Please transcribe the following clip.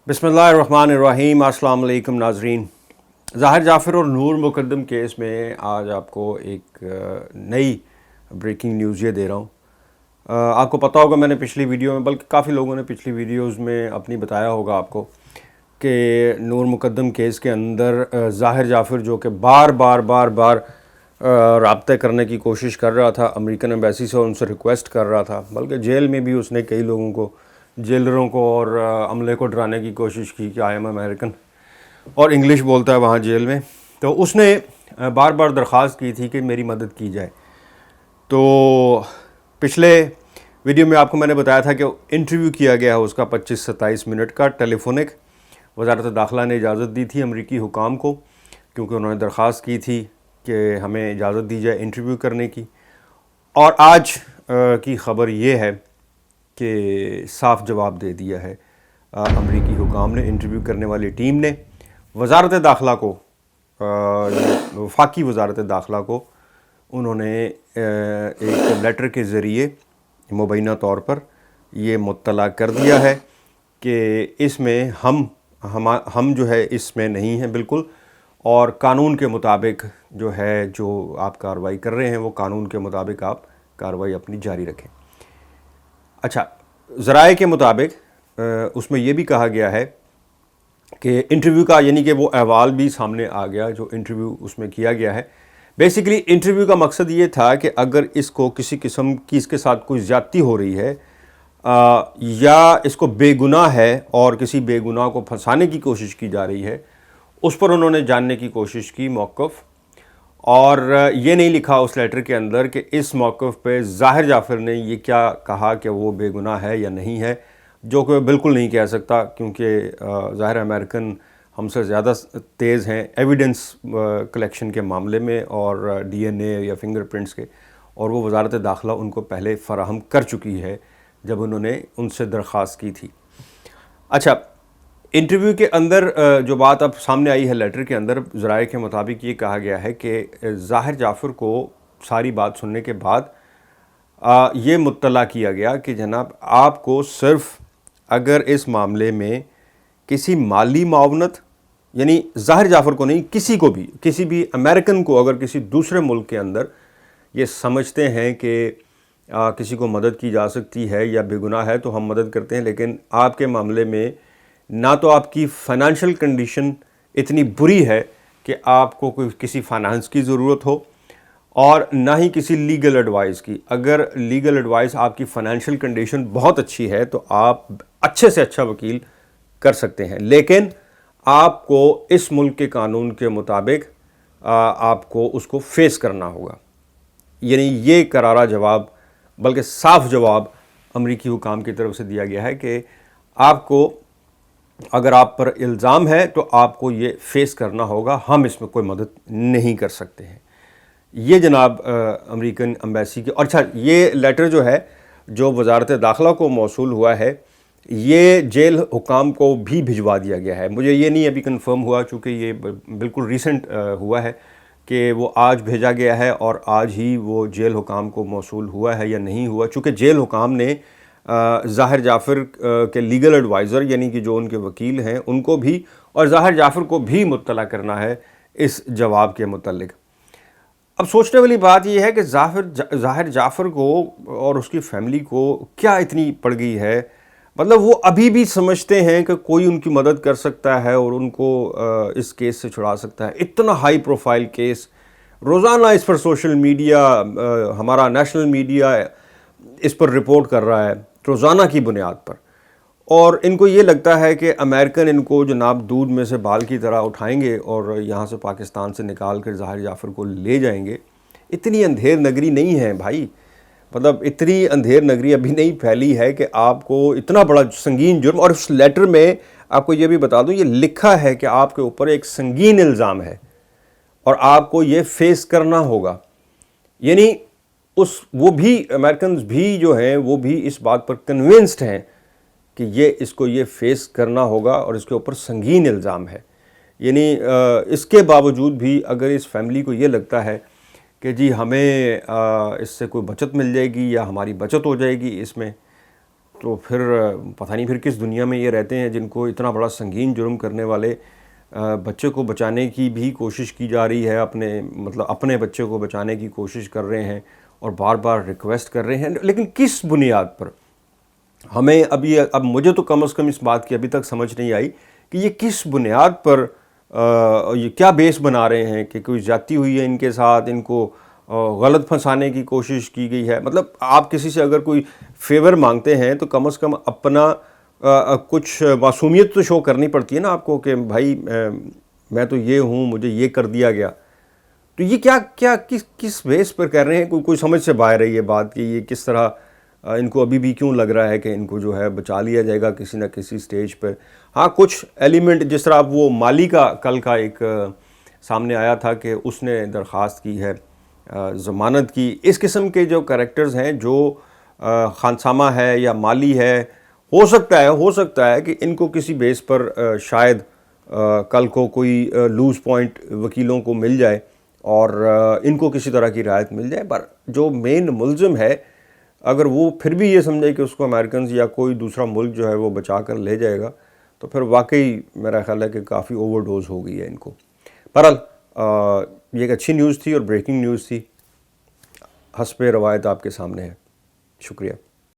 बिस्मिल्लाहिर्रहमानिर्रहीम। अस्सलाम वालेकुम नाजरीन। ज़ाहिर जाफ़र और नूर मुक़द्दम केस में आज आपको एक नई ब्रेकिंग न्यूज़ ये दे रहा हूँ। आपको पता होगा, मैंने पिछली वीडियो में, बल्कि काफ़ी लोगों ने पिछली वीडियोज़ में अपनी बताया होगा आपको कि नूर मुक़द्दम केस के अंदर ज़ाहिर जाफ़र जो कि बार बार राब्ते करने की कोशिश कर रहा था अमेरिकन एम्बेसी से, उनसे रिक्वेस्ट कर रहा था, बल्कि जेल में भी उसने कई लोगों को, जेलरों को और अमले को डराने की कोशिश की कि आई एम अमेरिकन, और इंग्लिश बोलता है वहाँ जेल में। तो उसने बार बार दरख्वास्त की थी कि मेरी मदद की जाए। तो पिछले वीडियो में आपको मैंने बताया था कि इंटरव्यू किया गया है उसका 25-27 मिनट का टेलीफोनिक। वज़ारत दाखिला ने इजाज़त दी थी अमरीकी हुकाम को, क्योंकि उन्होंने दरख्वास्त की थी कि हमें इजाज़त दी जाए इंटरव्यू करने की। और आज की ख़बर ये है कि साफ जवाब दे दिया है अमरीकी हुकाम ने, इंटरव्यू करने वाली टीम ने वज़ारत दाखिला को, वफाकी वज़ारत दाखिला को उन्होंने एक लेटर के ज़रिए मुबैना तौर पर ये मुत्तला कर दिया है कि इसमें हम जो है इसमें नहीं हैं बिल्कुल, और कानून के मुताबिक जो है, जो आप कार्रवाई कर रहे हैं वो कानून के मुताबिक आप कार्रवाई अपनी जारी रखें। अच्छा, ज़राए के मुताबिक उसमें यह भी कहा गया है कि इंटरव्यू का, यानी कि वो अहवाल भी सामने आ गया जो इंटरव्यू उसमें किया गया है। बेसिकली इंटरव्यू का मकसद ये था कि अगर इसको किसी किस्म की, इसके साथ कोई ज़्यादती हो रही है या इसको बेगुनाह है और किसी बेगुनाह को फंसाने की कोशिश की जा रही है, उस पर उन्होंने जानने की कोशिश की मौक़िफ़। और ये नहीं लिखा उस लेटर के अंदर कि इस मौक़िफ़ पे ज़ाहिर जाफ़र ने ये क्या कहा कि वो बेगुनाह है या नहीं है, जो कि बिल्कुल नहीं कह सकता, क्योंकि ज़ाहिर अमेरिकन हमसे ज़्यादा तेज़ हैं एविडेंस कलेक्शन के मामले में और DNA या फिंगरप्रिंट्स के, और वो वज़ारत दाखिला उनको पहले फ़राहम कर चुकी है जब उन्होंने उनसे दरख्वास्त की थी। अच्छा, इंटरव्यू के अंदर जो बात अब सामने आई है लेटर के अंदर, ज़राए के मुताबिक ये कहा गया है कि ज़ाहिर जाफ़र को सारी बात सुनने के बाद ये मुत्तला किया गया कि जनाब, आपको सिर्फ़ अगर इस मामले में किसी माली मावनत, यानी ज़ाहिर जाफ़र को नहीं, किसी को भी, किसी भी अमेरिकन को अगर किसी दूसरे मुल्क के अंदर ये समझते हैं कि किसी को मदद की जा सकती है या बेगुनाह है, तो हम मदद करते हैं। लेकिन आपके मामले में ना तो आपकी फ़ाइनेंशियल कंडीशन इतनी बुरी है कि आपको कोई किसी फाइनेंस की ज़रूरत हो, और ना ही किसी लीगल एडवाइस की। अगर लीगल एडवाइस, आपकी फ़ाइनेंशियल कंडीशन बहुत अच्छी है तो आप अच्छे से अच्छा वकील कर सकते हैं, लेकिन आपको इस मुल्क के कानून के मुताबिक आपको उसको फेस करना होगा। यानी ये करारा जवाब, बल्कि साफ जवाब अमरीकी हुकाम की तरफ से दिया गया है कि आपको, अगर आप पर इल्ज़ाम है तो आपको ये फेस करना होगा, हम इसमें कोई मदद नहीं कर सकते हैं। ये जनाब अमेरिकन एम्बेसी के। और अच्छा, ये लेटर जो है, जो वज़ारत दाखिला को मौसूल हुआ है, ये जेल हुकाम को भी भिजवा दिया गया है। मुझे ये नहीं अभी कंफर्म हुआ, चूँकि ये बिल्कुल रिसेंट हुआ है कि वो आज भेजा गया है और आज ही वो जेल हुकाम को मौसूल हुआ है या नहीं हुआ, चूँकि जेल हुकाम ने ज़ाहिर जाफ़र के लीगल एडवाइज़र, यानी कि जो उनके वकील हैं, उनको भी और ज़ाहिर जाफ़र को भी मुत्तला करना है इस जवाब के मुतल्लिक़। अब सोचने वाली बात यह है कि ज़ाहिर जाफ़र को और उसकी फ़ैमिली को क्या इतनी पड़ गई है। मतलब वो अभी भी समझते हैं कि कोई उनकी मदद कर सकता है और उनको इस केस से छुड़ा सकता है। इतना हाई प्रोफाइल केस, रोज़ाना इस पर सोशल मीडिया, हमारा नेशनल मीडिया इस पर रिपोर्ट कर रहा है रोज़ाना की बुनियाद पर, और इनको ये लगता है कि अमेरिकन इनको जनाब दूध में से बाल की तरह उठाएंगे और यहाँ से पाकिस्तान से निकाल कर ज़ाहिर जाफ़र को ले जाएंगे। इतनी अंधेर नगरी नहीं है भाई, मतलब इतनी अंधेर नगरी अभी नहीं फैली है कि आपको इतना बड़ा संगीन जुर्म। और उस लेटर में आपको ये भी बता दूँ, ये लिखा है कि आपके ऊपर एक संगीन इल्ज़ाम है और आपको ये फेस करना होगा। यानी वो भी अमेरिकन भी जो हैं, वो भी इस बात पर कन्विंस्ड हैं कि इसको ये फेस करना होगा और इसके ऊपर संगीन इल्ज़ाम है। यानी इसके बावजूद भी अगर इस फैमिली को ये लगता है कि जी हमें इससे कोई बचत मिल जाएगी या हमारी बचत हो जाएगी इसमें, تو پھر پتہ نہیں پھر کس دنیا میں یہ رہتے ہیں جن کو اتنا بڑا سنگین جرم کرنے والے بچے کو بچانے کی بھی کوشش کی جا رہی ہے، اپنے بچے کو بچانے کی کوشش کر رہے ہیں اور بار بار ریکویسٹ کر رہے ہیں، لیکن کس بنیاد پر؟ ہمیں اب مجھے تو کم از کم اس بات کی ابھی تک سمجھ نہیں آئی کہ یہ کس بنیاد پر یہ کیا بیس بنا رہے ہیں کہ کوئی زیادتی ہوئی ہے ان کے ساتھ، ان کو غلط پھنسانے کی کوشش کی گئی ہے۔ مطلب آپ کسی سے اگر کوئی فیور مانگتے ہیں تو کم از کم اپنا کچھ معصومیت تو شو کرنی پڑتی ہے نا آپ کو کہ بھائی میں تو یہ ہوں، مجھے یہ کر دیا گیا۔ تو یہ کس بیس پر کر رہے ہیں؟ کوئی سمجھ سے باہر ہے یہ بات کہ یہ کس طرح ان کو ابھی بھی کیوں لگ رہا ہے کہ ان کو جو ہے بچا لیا جائے گا کسی نہ کسی سٹیج پہ۔ ہاں کچھ ایلیمنٹ جس طرح اب وہ مالی کا کل کا ایک سامنے آیا تھا کہ اس نے درخواست کی ہے ضمانت کی، اس قسم کے جو کریکٹرز ہیں جو خانسامہ ہے یا مالی ہے، ہو سکتا ہے کہ ان کو کسی بیس پر شاید کل کو کوئی لوز پوائنٹ وکیلوں کو مل جائے اور ان کو کسی طرح کی رعایت مل جائے، پر جو مین ملزم ہے اگر وہ پھر بھی یہ سمجھے کہ اس کو امریکنز یا کوئی دوسرا ملک جو ہے وہ بچا کر لے جائے گا تو پھر واقعی میرا خیال ہے کہ کافی اوور ڈوز ہو گئی ہے ان کو۔ بہرحال یہ ایک اچھی نیوز تھی اور بریکنگ نیوز تھی، حسب روایت آپ کے سامنے ہے۔ شکریہ۔